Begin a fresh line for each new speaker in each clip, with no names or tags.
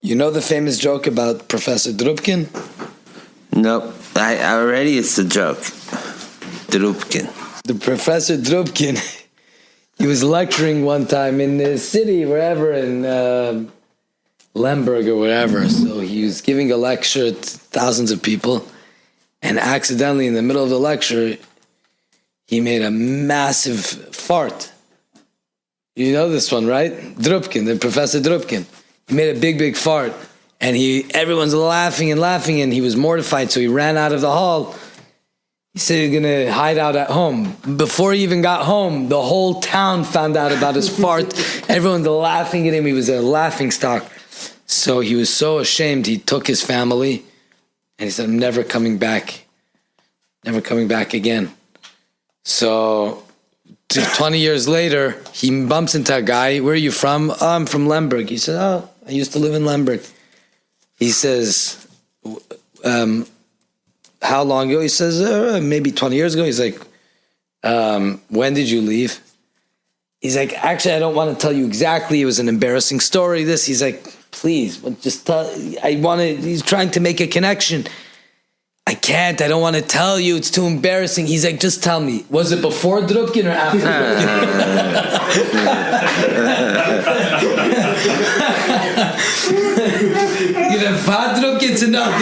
You know the famous joke about Professor Drupkin?
No, I already it's a joke. Drupkin.
The Professor Drupkin, he was lecturing one time in the city, wherever, in Lemberg or wherever. So he was giving a lecture to thousands of people, and accidentally in the middle of the lecture, he made a massive fart. You know this one, right? Drupkin, the Professor Drupkin. He made a big, big fart, and everyone's laughing, and he was mortified, so he ran out of the hall. He said he was going to hide out at home. Before he even got home, the whole town found out about his fart. Everyone's laughing at him. He was a laughing stock. So he was so ashamed, he took his family, and he said, I'm never coming back again. So 20 years later, he bumps into a guy. Where are you from? Oh, I'm from Lemberg. He said, oh, I used to live in Lemberg. He says, how long ago? He says, maybe 20 years ago. He's like, when did you leave? He's like, actually, I don't want to tell you exactly. It was an embarrassing story. He's like, please, just tell. He's trying to make a connection. I can't. I don't want to tell you. It's too embarrassing. He's like, just tell me. Was it before Drupkin or after Drupkin? You know, Fad Drupkin to not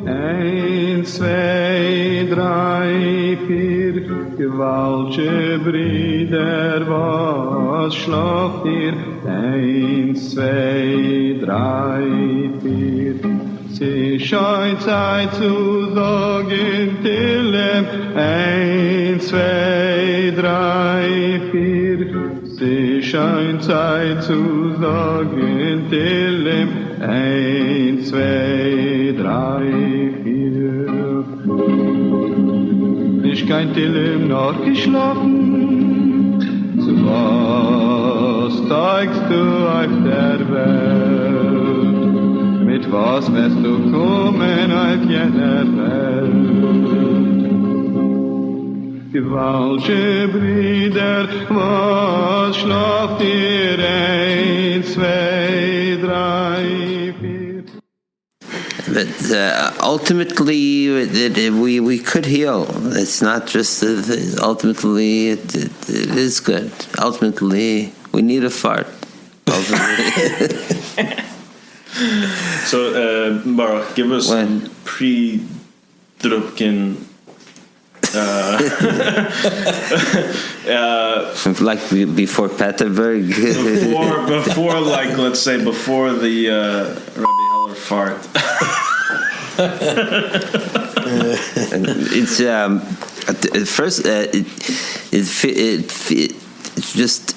Ein, zwei, drei, vier, Gevalt, Brüder, was schlaft ihr? Eins, zwei, drei, vier. Sie scheint Zeit zu sagen, Tillem. Eins, zwei, drei, vier. Sie scheint Zeit zu sagen, Tillem. Eins, zwei, drei, vier. Ist kein Tillem noch geschlafen? Zu was steigst du auf der Welt? Mit was wirst du kommen auf jener Welt? Gewaltige Brüder, was schlaft ihr? Eins, zwei, drei, vier.
But ultimately, we could heal. It's not just ultimately it is good. Ultimately, we need a fart.
So, Baruch, give us some pre-Drupkin.
Like before Peterburg.
before, like, let's say, before the Rabbi Heller fart.
It's at first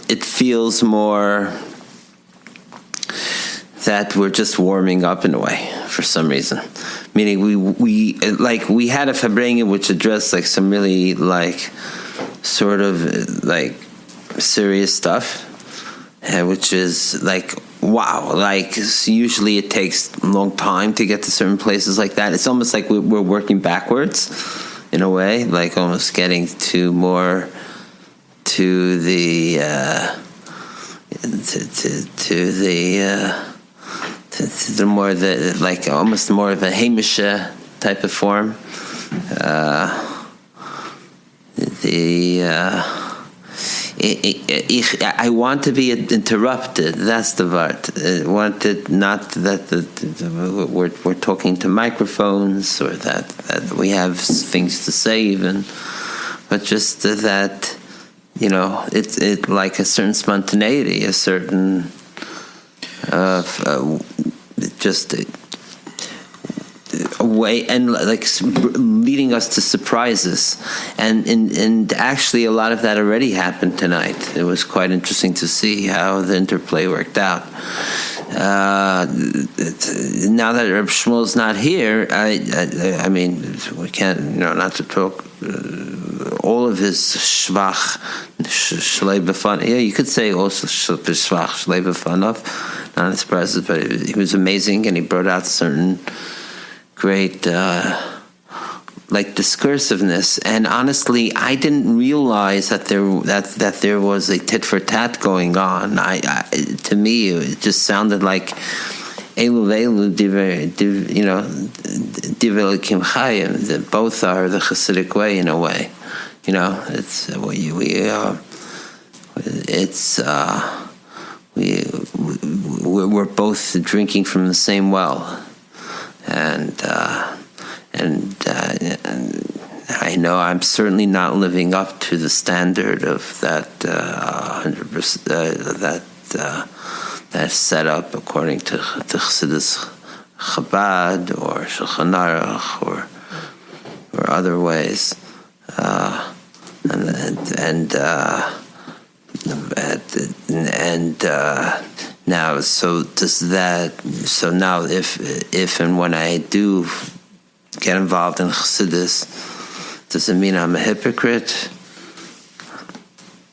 it feels more that we're just warming up in a way for some reason. Meaning we had a Farbrengen which addressed like some really like sort of like serious stuff, which is like wow, like usually it takes a long time to get to certain places like that. It's almost like we're working backwards in a way, like almost getting to more to the more the like almost more of a Hamisha type of form. I want to be interrupted. That's the word. Wanted not that we're talking to microphones or that we have things to say even, but just that it's like a certain spontaneity, a certain just a way, and like leading us to surprises, and actually a lot of that already happened tonight. It was quite interesting to see how the interplay worked out. Now that Reb Shmuel's not here, I mean, we can't, not to talk all of his shvach, shlei b'fanav. Yeah, you could say also shvach, shlei b'fanav. Not surprises, but he was amazing, and he brought out certain great like discursiveness. And honestly, I didn't realize that there was a tit for tat going on. To me, it just sounded like Elu Divelikim Chayim. That both are the Hasidic way in a way. We're both drinking from the same well, and I know I'm certainly not living up to the standard of that 100% that's set up according to the Chassidus Chabad or Shulchan Aruch or other ways, now, so now if and when I do get involved in Chassidus, does it mean I'm a hypocrite?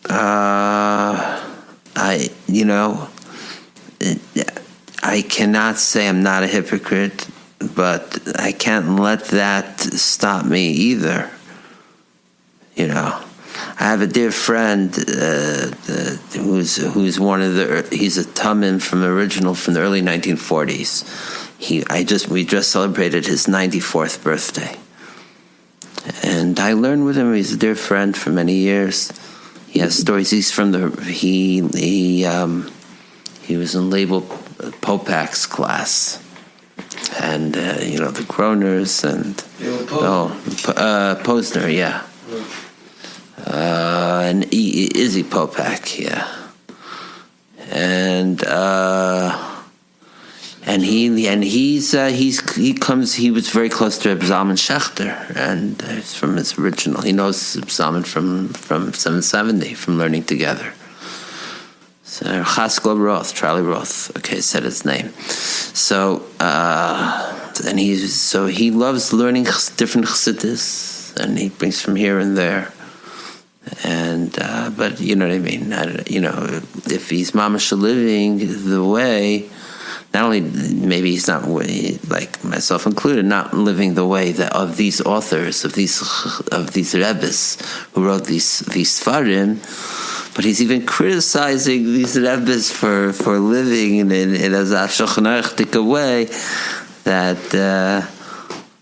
I cannot say I'm not a hypocrite, but I can't let that stop me either. I have a dear friend who's one of he's a Tamim from the early 1940s. We just celebrated his 94th birthday, and I learned with him. He's a dear friend for many years. He has stories. He's from he was in Label Popak's class, and the Groners and Posner, yeah. And Izzy Popak, yeah, he was very close to Reb Zalman Schechter, and it's from his original. He knows Zalman from 770 from learning together. So Charlie Roth, okay, said his name. So he loves learning different chassidus, and he brings from here and there. And but you know what I mean. If he's mamash living the way, not only maybe he's not like myself included, not living the way of these authors of these rebbes who wrote these Farim, but he's even criticizing these rebbes for living in a Shulchan Aruch way that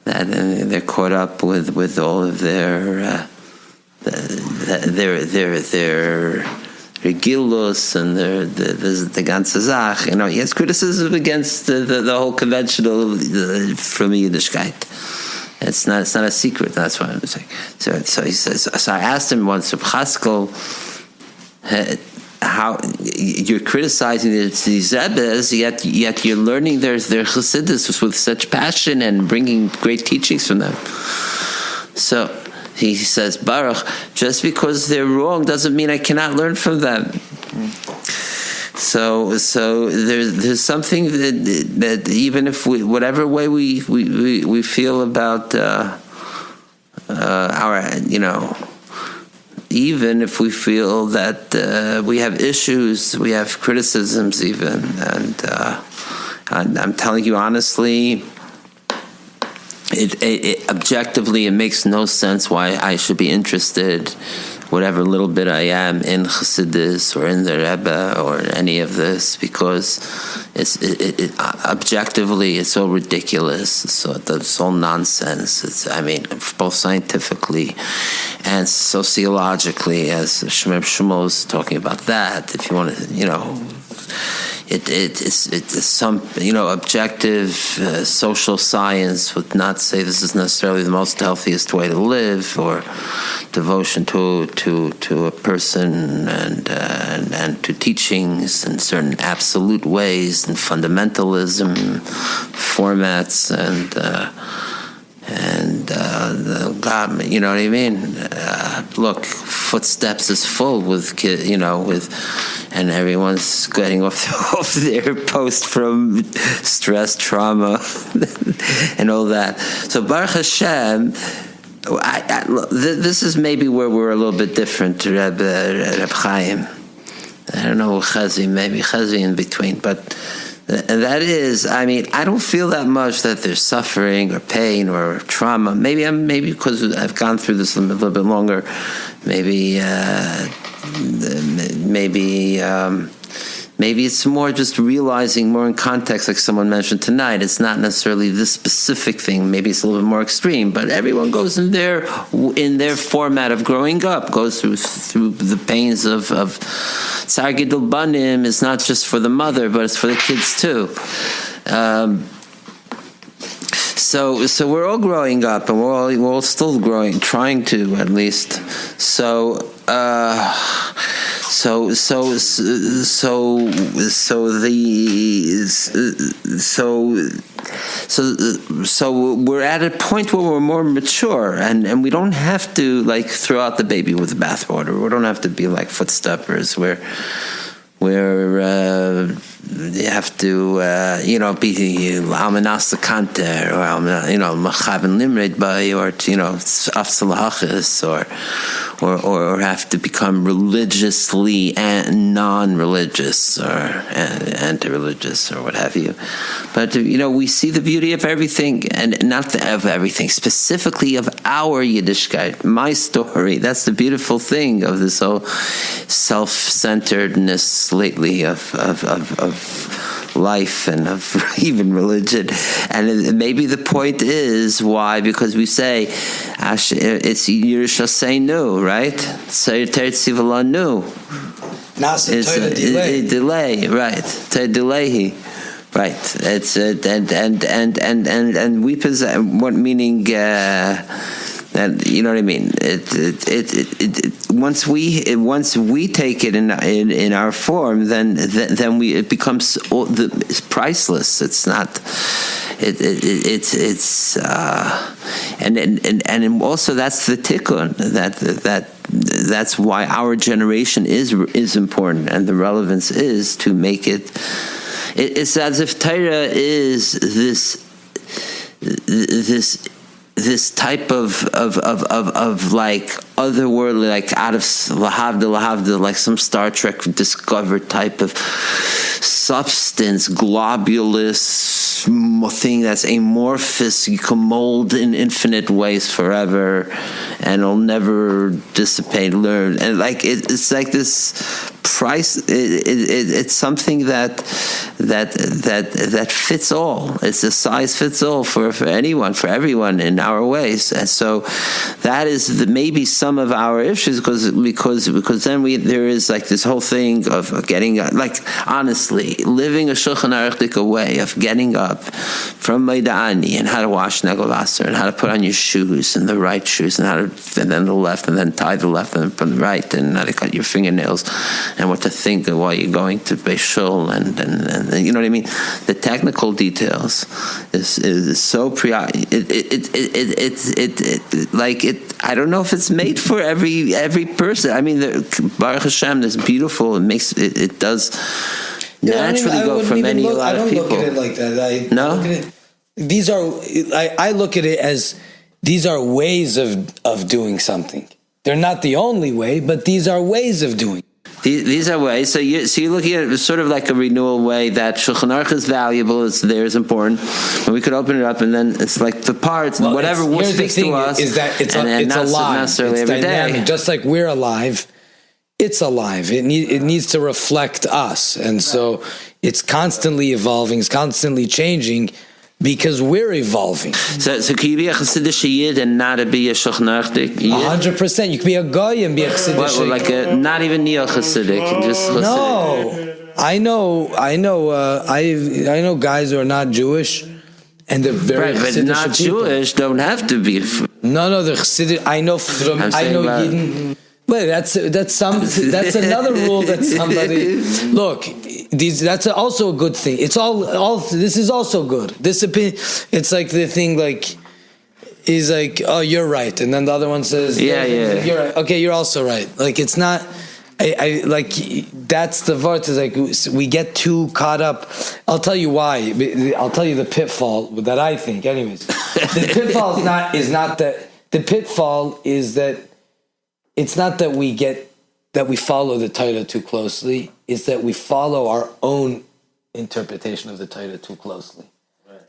they're caught up with all of their regilus and the ganze Zach. He has criticism against the whole conventional from Yiddishkeit. It's not a secret. That's what I'm saying. So he says. So I asked him once, Chaskel, how you're criticizing these rebbes, yet you're learning their chassidus with such passion and bringing great teachings from them. So he says, Baruch, just because they're wrong doesn't mean I cannot learn from them. So there's something that even if whatever way we feel about our even if we feel that we have issues, we have criticisms even, and I'm telling you honestly, it objectively, it makes no sense why I should be interested, whatever little bit I am, in Chassidus or in the Rebbe or any of this, because objectively it's so ridiculous. So it's all nonsense. Both scientifically and sociologically, as Reb Shmuly is talking about that. If you want to, it's some objective social science would not say this is necessarily the most healthiest way to live, or devotion to a person and to teachings in certain absolute ways and fundamentalism formats and God, you know what I mean? Look, Footsteps is full with and everyone's getting off their post from stress, trauma, and all that. So Baruch Hashem, this is maybe where we're a little bit different to Reb Chaim. I don't know, Chezzi, maybe Chezzi in between, but And that is, I mean, I don't feel that much that there's suffering or pain or trauma. Maybe because I've gone through this a little bit longer. Maybe it's more just realizing more in context, like someone mentioned tonight. It's not necessarily this specific thing. Maybe it's a little bit more extreme, but everyone goes in their format of growing up, goes through the pains of Tsar Gidul Banim. Is not just for the mother, but it's for the kids too. So we're all growing up, and we're all still growing, trying to at least. So we're at a point where we're more mature, and we don't have to like throw out the baby with the bathwater. We don't have to be like footsteppers where you have to be almanas kanter or machaben limrid by or afsalachis or have to become religiously and non-religious or anti-religious or what have you. But we see the beauty of everything, and not of everything, specifically of our Yiddishkeit, my story. That's the beautiful thing of this whole self-centeredness lately of life and of even religion. And maybe the point is why, because we say it's Yerushaseinu, right? Tzivulanu. It's a delay, right? Delay. Right. It's and we possess what meaning that, you know what I mean. Once we take it in our form, then it becomes it's priceless. It's not. And also that's the tikkun that's why our generation is important, and the relevance is to make it. It's as if Torah is this type of like otherworldly, like out of lahavda, like some Star Trek discovered type of substance, globulous thing that's amorphous. You can mold in infinite ways forever, and it'll never dissipate. Learn, and like it's like this price. It's something that fits all. It's a size fits all for anyone, for everyone in our ways. And so that is maybe some of our issues, because then there is like this whole thing of getting, like, honestly, living a Shulchan Aruch way of getting up from Maidani and how to wash Negelasser and how to put on your shoes and the right shoes and then the left and then tie the left and then put the right and how to cut your fingernails and what to think of while you're going to Beis Shul and you know what I mean. The technical details is so I don't know if it's made for every person. I mean, Baruch Hashem is beautiful. It does naturally go for a lot of people. I don't look at it like that. I look at it as these are ways of doing something. They're not the only way, but these are ways of doing. These are ways. So you're looking at it sort of like a renewal way that Shulchan Aruch is valuable, it's there, is important, and we could open it up, and then it's like the parts, whatever speaks to us. Is that it's alive, necessarily it's every dynamic. Day. Just like we're alive, it's alive. It needs to reflect us, and so it's constantly evolving, it's constantly changing. Because we're evolving. So can you be a Chassidish Yid and not be a Shulchan Aruch Yid? 100%. You can be a Goy and be a Chassidish Yid. Like not even neo Chassidic, just Chassidic. No, I know guys who are not Jewish, and they're very right, but not people. Jewish don't have to be. No, they're Chassidic. I know Yidden. Wait, that's another rule that somebody look. That's also a good thing. It's all. This is also good. This opinion. It's like the thing. Like, he's like, oh, you're right, and then the other one says, yeah, you're right. Okay, you're also right. Like, it's not. I like that's the part. Is like we get too caught up. I'll tell you why. I'll tell you the pitfall that I think. Anyways, the pitfall is not that. The pitfall is that. It's not that we follow the Torah too closely. It's that we follow our own
interpretation of the Torah too closely.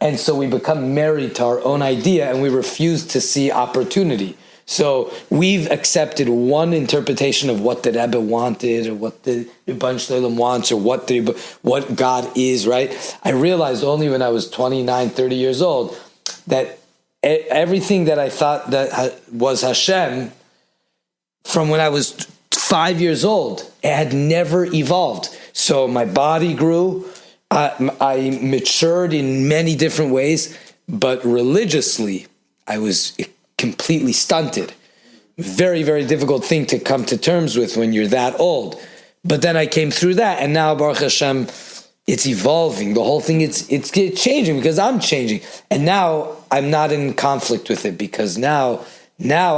And so we become married to our own idea and we refuse to see opportunity. So we've accepted one interpretation of what the Rebbe wanted or what the Rebbe Shlomo wants or what God is, right? I realized only when I was 29, 30 years old that everything that I thought that was Hashem from when I was 5 years old, it had never evolved. So my body grew, I matured in many different ways, but religiously, I was completely stunted. Very, very difficult thing to come to terms with when you're that old. But then I came through that, and now, Baruch Hashem, it's evolving. The whole thing, it's changing because I'm changing. And now I'm not in conflict with it because now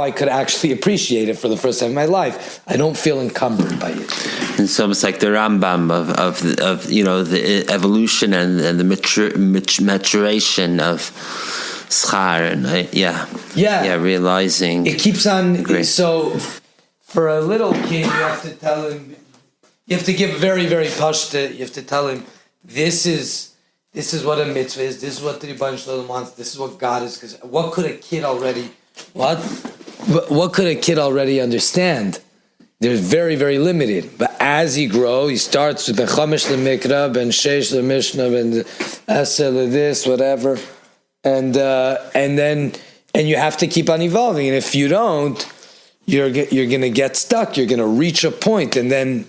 I could actually appreciate it for the first time in my life. I don't feel encumbered by it.
And so it's like the Rambam of the evolution and the maturation of schar and realizing
it keeps on. So for a little kid, you have to tell him. You have to give very, very pashta. You have to tell him this is what a mitzvah is. This is what the Rebbe Shlomo wants. This is what God is. Because what could a kid already? What could a kid already understand? They're very, very limited. But as he grows, he starts with Ben Chamesh LeMikra, Ben Sheish LeMishnah, Ben Eser LeDis, whatever, and you have to keep on evolving. And if you don't, you're going to get stuck. You're going to reach a point, and then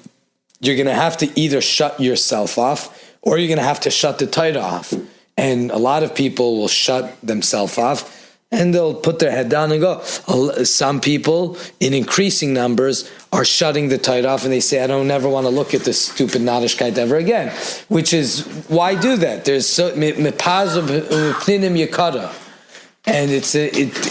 you're going to have to either shut yourself off, or you're going to have to shut the Torah off. And a lot of people will shut themselves off. And they'll put their head down and go. Some people, in increasing numbers, are shutting the Torah off, and they say, "I don't never want to look at this stupid Naddishkeit ever again." Which is why do that? There's so mepazav pninim yakada, and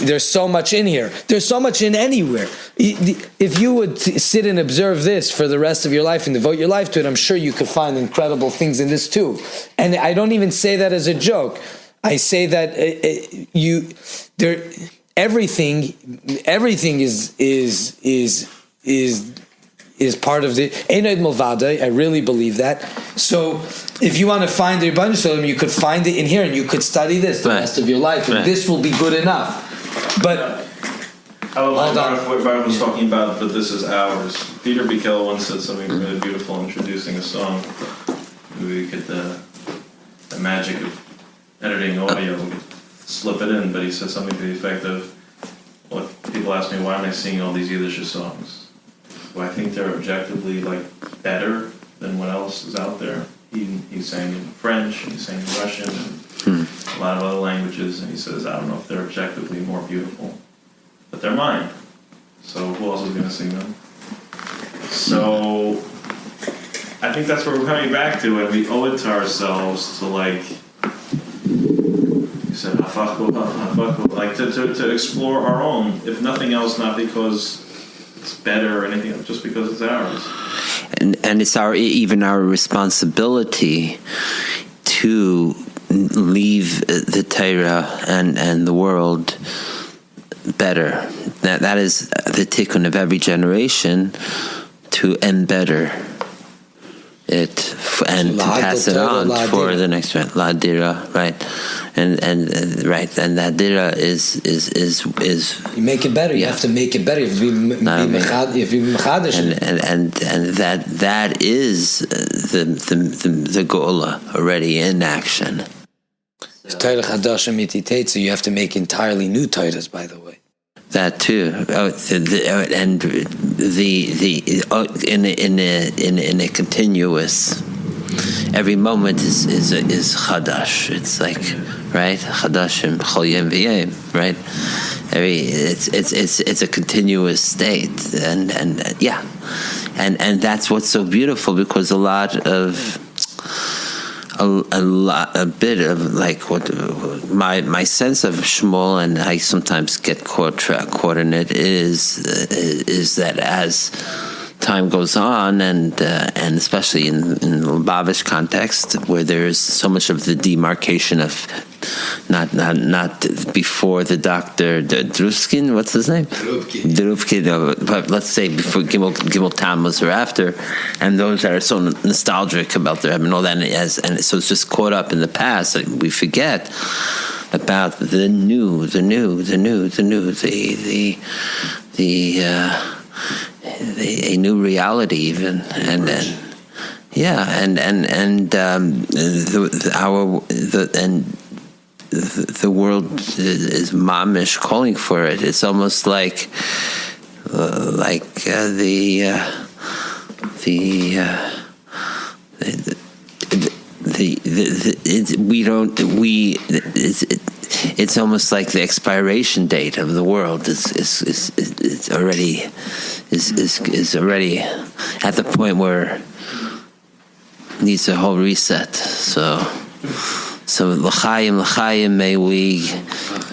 there's so much in here. There's so much in anywhere. If you would sit and observe this for the rest of your life and devote your life to it, I'm sure you could find incredible things in this too. And I don't even say that as a joke. I say that everything is part of the Einod Milvada. I really believe that. So if you want to find the Rebbe Shlomo, you could find it in here, and you could study this the rest of your life, and this will be good enough. But
I love what Baruch was talking about, but this is ours. Peter Bikel once said something really beautiful introducing a song. We get the magic of editing audio, we could slip it in, but he said something to the effect of, well, people ask me, why am I singing all these Yiddish songs? Well, I think they're objectively better than what else is out there. He sang in French, he sang in Russian, and a lot of other languages, and he says, I don't know if they're objectively more beautiful, but they're mine. So who else is going to sing them? So I think that's what we're coming back to, and we owe it to ourselves to you said, to explore our own, if nothing else, not because it's better or anything else, just because it's ours.
And it's even our responsibility to leave the Torah and the world better. That is the tikkun of every generation, to end better it and to pass it on for the next one. La dira, right? And that dira is
you make it better. You have to make it better. If you mechadish,
and that is the gola already in action.
Torah chadasha mititeit. So you have to make entirely new Torahs, by the way.
That too, and in a continuous. Every moment is chadash. It's right, chadashim chol yom v'yom, right? It's a continuous state, and that's what's so beautiful, because a bit of what my sense of Shmuel, and I sometimes get caught in it, is that as time goes on, and especially in the Lubavitch context, where there is so much of the demarcation of not before the doctor Druskin. What's his name? Drubkin. But let's say before Gimel Tammuz or after, and those that are so nostalgic about their and all that, and so it's just caught up in the past. Like we forget about the new, a new reality even, and then. Yeah, and the world is mamish calling for it. It's almost like it's almost like the expiration date of the world is already at the point where needs a whole reset. So l'chaim, may we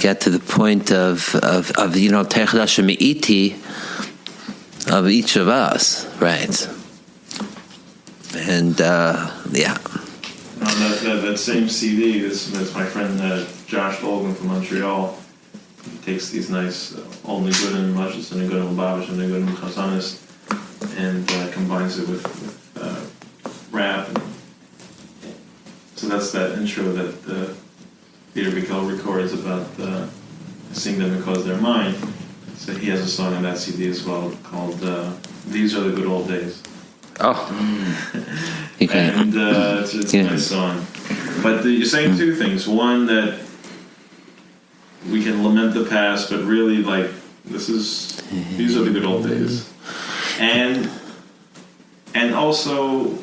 get to the point of Terech Me'iti of each of us, right? And yeah.
On that same CD, that's my friend Josh Logan from Montreal. He takes these nice old Nigudim, Mashas and Nigudim Lubavitch and Nigudim Chazanis, and combines it with rap. So that's that intro that Peter Bikel records about sing them because they're mine. So he has a song on that CD as well called These Are the Good Old Days.
Oh.
And it's a nice song. But you're saying two things. One, that we can lament the past, but really, like, these are the good old days. And also,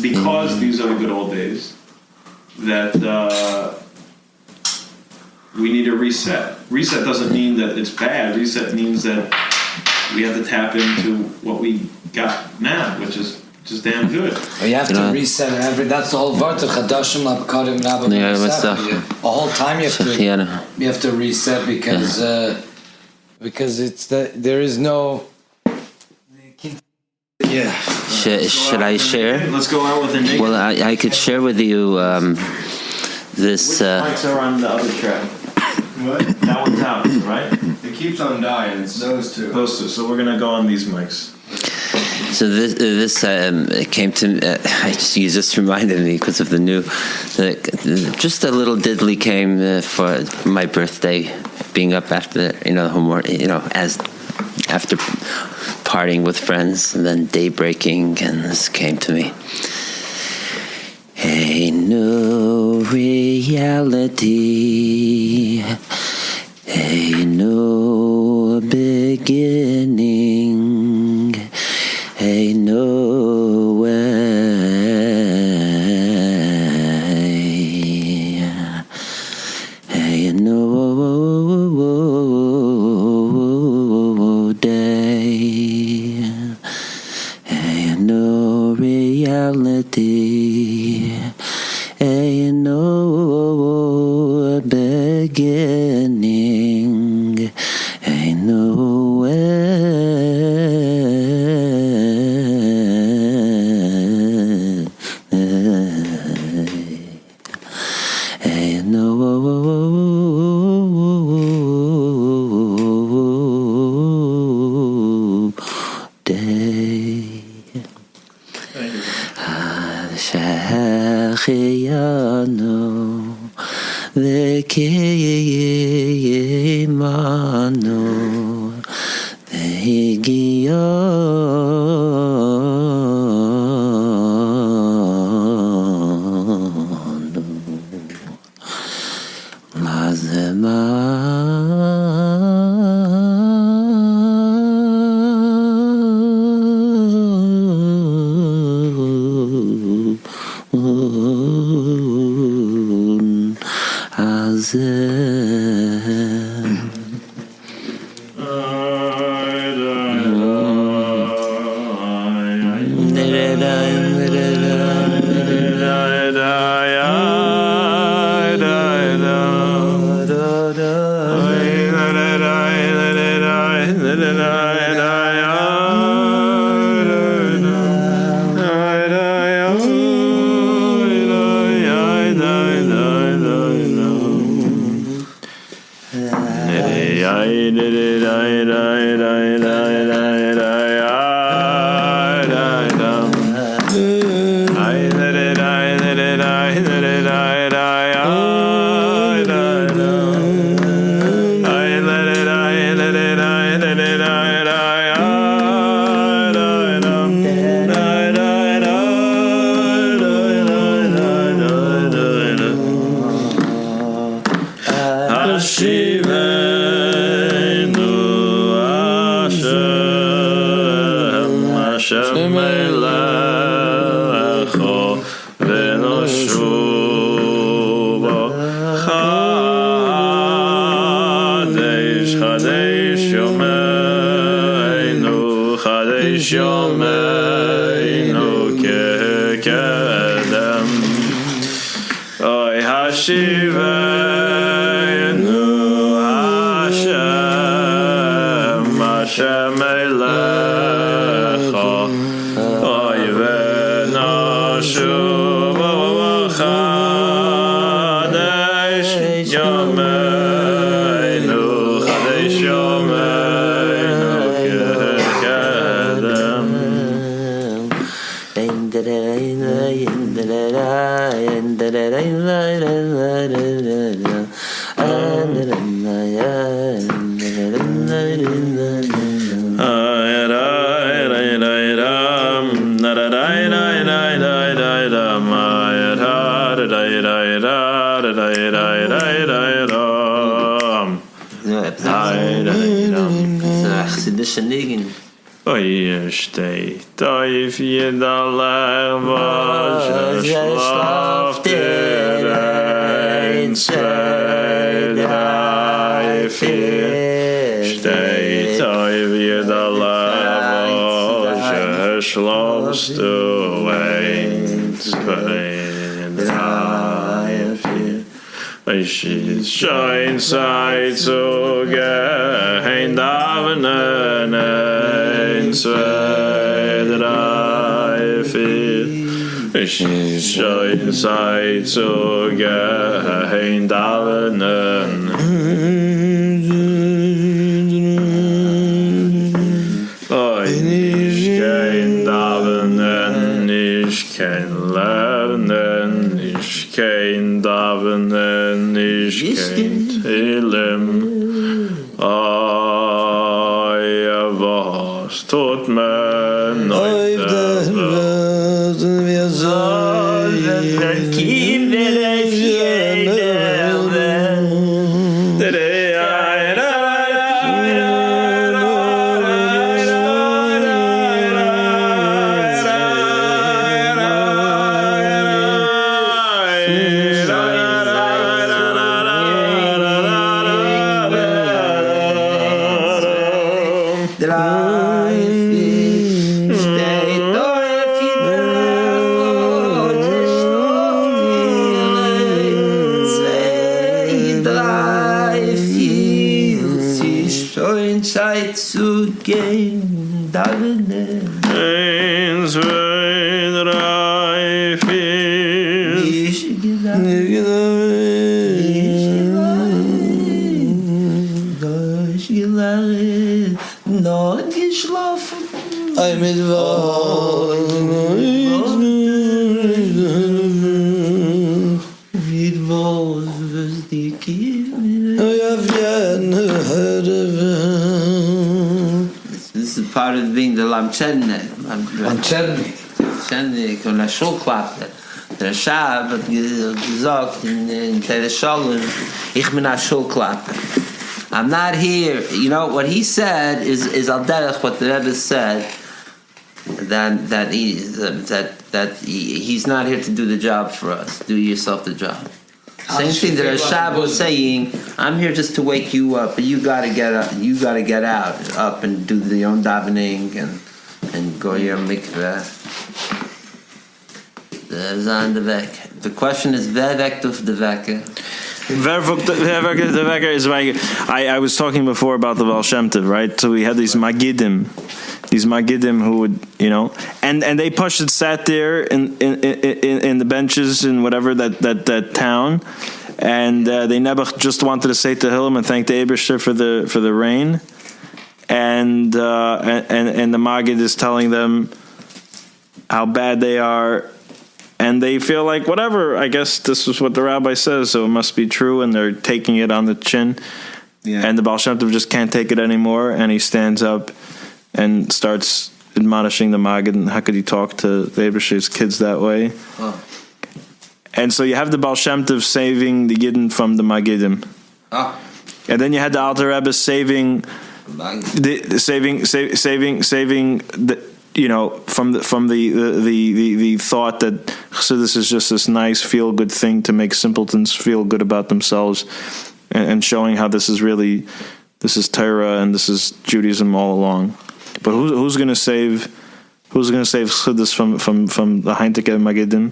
because these are the good old days, that we need a reset. Reset doesn't mean that it's bad. Reset means that we have to tap into what we got now, which is just damn good.
You have to reset that's the whole Varta Chadashim Labkarim Rabbi. A whole time you have to reset because it's there is no. Yeah.
Should I share?
Let's go out with a name.
Well, I could share with you this.
Which mics are on the other track?
What?
That one's out, right?
It keeps on dying. It's those two.
Those two. So we're gonna go on these mics.
So this it came to you just reminded me because of the new. Just a little diddly came for my birthday, being up after homework, as after partying with friends and then day breaking, and this came to me. A new reality, a new beginning, a new way, a new day, a new reality, a new beginning, a new
shuva chadesh chadesh yomeinu chadesh yomeinu kekedem oy Hashiveinu Hashem Elecha oy v'nashuva chadesh yomeinu chadesh yomeinu kekedem Oy, steht auf jeder was schlaft der ein, zwei, drei, vier. Steht auf jeder was schlafst du ein, zwei, drei, vier. Es ist schon Zeit zu gehen, davenen, 1, 2, 3, 4. Es ist schon Zeit zu gehen, davenen. Ich kein davenen, ich kein lernen, ich kein davenen, ich kein Hilem. Was tut man heute? Wir sollen Kinder
gehen, davenen.
1, 2, 3, 4.
Ich gehe noch geschlafen.
Ein mit
This is part of being the Lamchednik. Lamchednik und der Schulklappe. Der Schab hat gesagt in Tere Shalom, ich bin a Schulklappe. I'm not here. You know, what he said is al derech what the Rebbe said, that he's not here to do the job for us. Do yourself the job. Same thing that Rashab was saying. I'm here just to wake you up, but you gotta get up. You gotta get up and do your own davening and go your mikveh. There's on the weg. The question is, wer weckt auf the wecker?
The wecker is like I was talking before about the Baal Shem Tov, right? So we had these magidim who would, and they pushed sat there in the benches in whatever that town, and they never just wanted to say Tehillim and thank the Eibishter for the rain, and the Magid is telling them how bad they are. And they feel like, whatever, I guess this is what the rabbi says, so it must be true, and they're taking it on the chin. Yeah. And the Baal Shem Tov just can't take it anymore, and he stands up and starts admonishing the Maggid, and how could he talk to the Eibishter's kids that way? Oh. And so you have the Baal Shem Tov saving the Yidden from the Maggidim. Oh. And then you had the Alter Rebbe saving the
from the thought that Chassidus is just this nice feel good thing to make simpletons feel good about themselves, and showing how this is Torah and this is Judaism all along. But who's going to save Chassidus from the Heintige Magidim?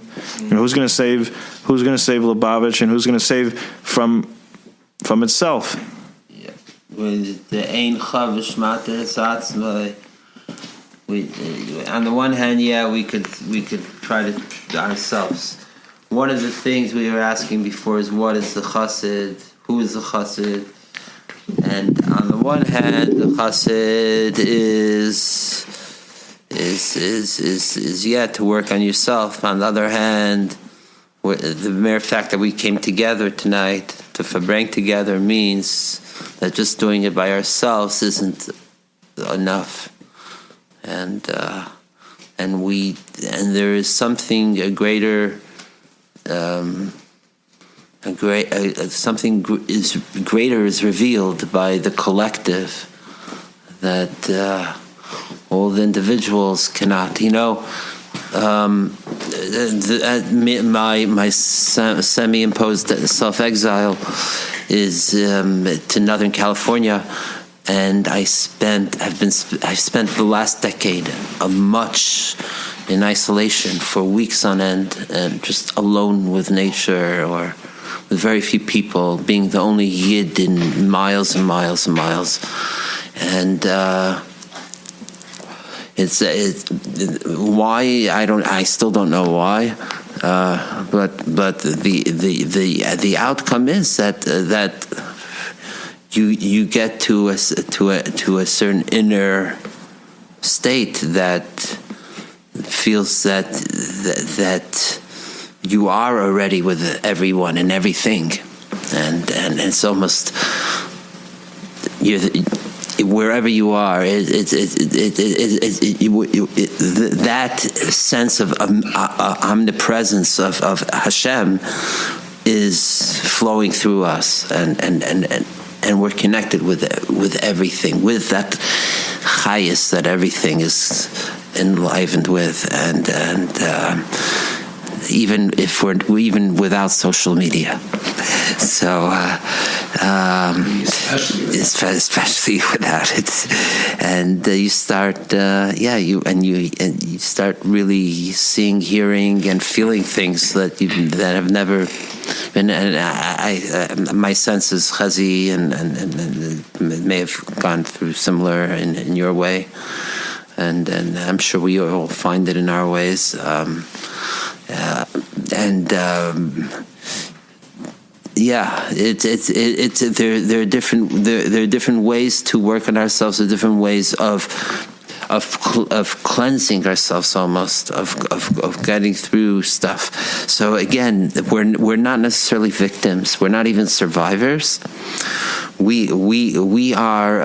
Who's going to save Lubavitch, and who's going to save from itself?
On the one hand, we could try to ourselves. One of the things we were asking before is, what is the chassid? Who is the chassid? And on the one hand, the chassid is to work on yourself. On the other hand, the mere fact that we came together tonight to Farbrengen together means that just doing it by ourselves isn't enough. And there is something greater is revealed by the collective that all the individuals cannot. My semi-imposed self-exile is to Northern California. And I've spent the last decade much in isolation for weeks on end, and just alone with nature or with very few people, being the only Yid in miles and miles and miles. And it's why I still don't know why, but the outcome is that. You get to a certain inner state that feels that you are already with everyone and everything, and it's almost wherever you are. That sense of omnipresence of Hashem is flowing through us, and we're connected with everything, with that chayis that everything is enlivened with, and even if we're without social media, so especially without it, and you start you start really seeing, hearing, and feeling things that have never. And my sense is Chezzi and may have gone through similar in your way, and I'm sure we all find it in our ways. There are different ways to work on ourselves. There are different ways of cleansing ourselves, almost of getting through stuff. So again, we're not necessarily victims. We're not even survivors. We are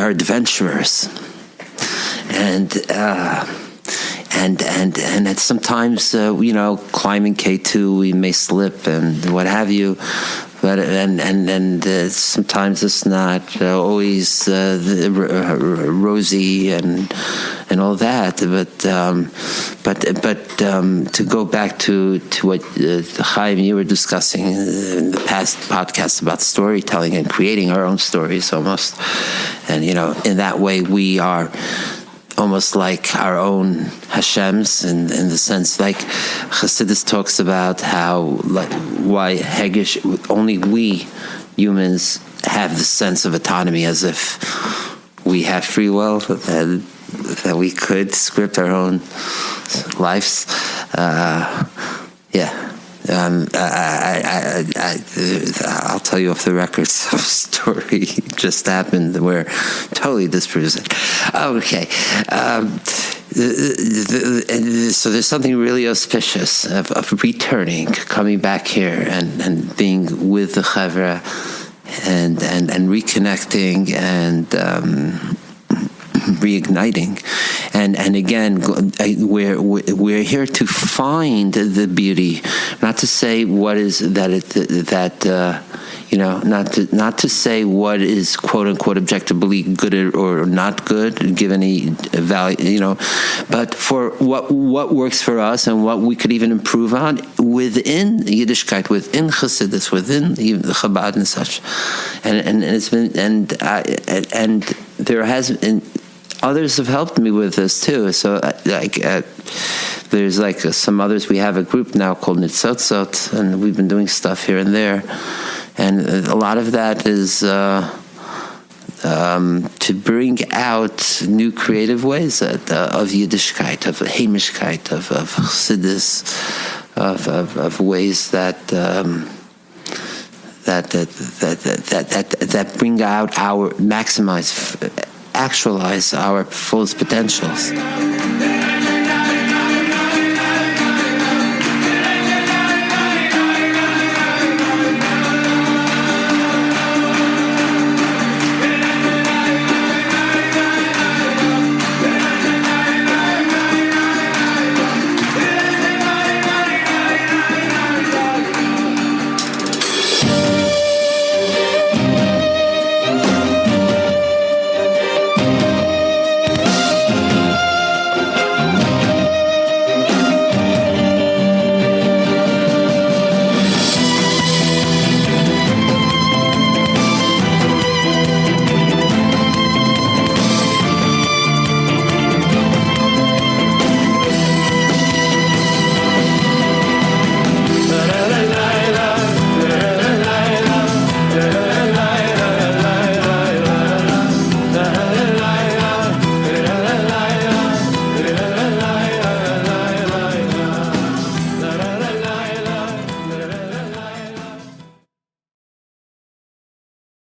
adventurers, and sometimes climbing K2 we may slip and what have you. But sometimes it's not always rosy and all that. But to go back to what Chaim, you were discussing in the past podcast about storytelling and creating our own stories almost, and in that way we are almost like our own Hashems, in the sense, like Chassidus talks about how, why Hegesh, only we humans have the sense of autonomy, as if we have free will, that we could script our own lives. I'll tell you off the record some story just happened where totally disproves it. Okay. So there's something really auspicious of returning, coming back here and being with the Chevra and reconnecting and reigniting. and again, we're here to find the beauty, not to say what is not to say what is quote unquote objectively good or not good, give any value, but for what works for us and what we could even improve on within Yiddishkeit, within Chassidus, within the Chabad and such, and it's been and there has been others have helped me with this too. So there's some others. We have a group now called Nitzotzot, and we've been doing stuff here and there. And a lot of that is to bring out new creative ways of Yiddishkeit, of Heimishkeit, of Chassidus, of ways that bring out actualize our fullest potentials.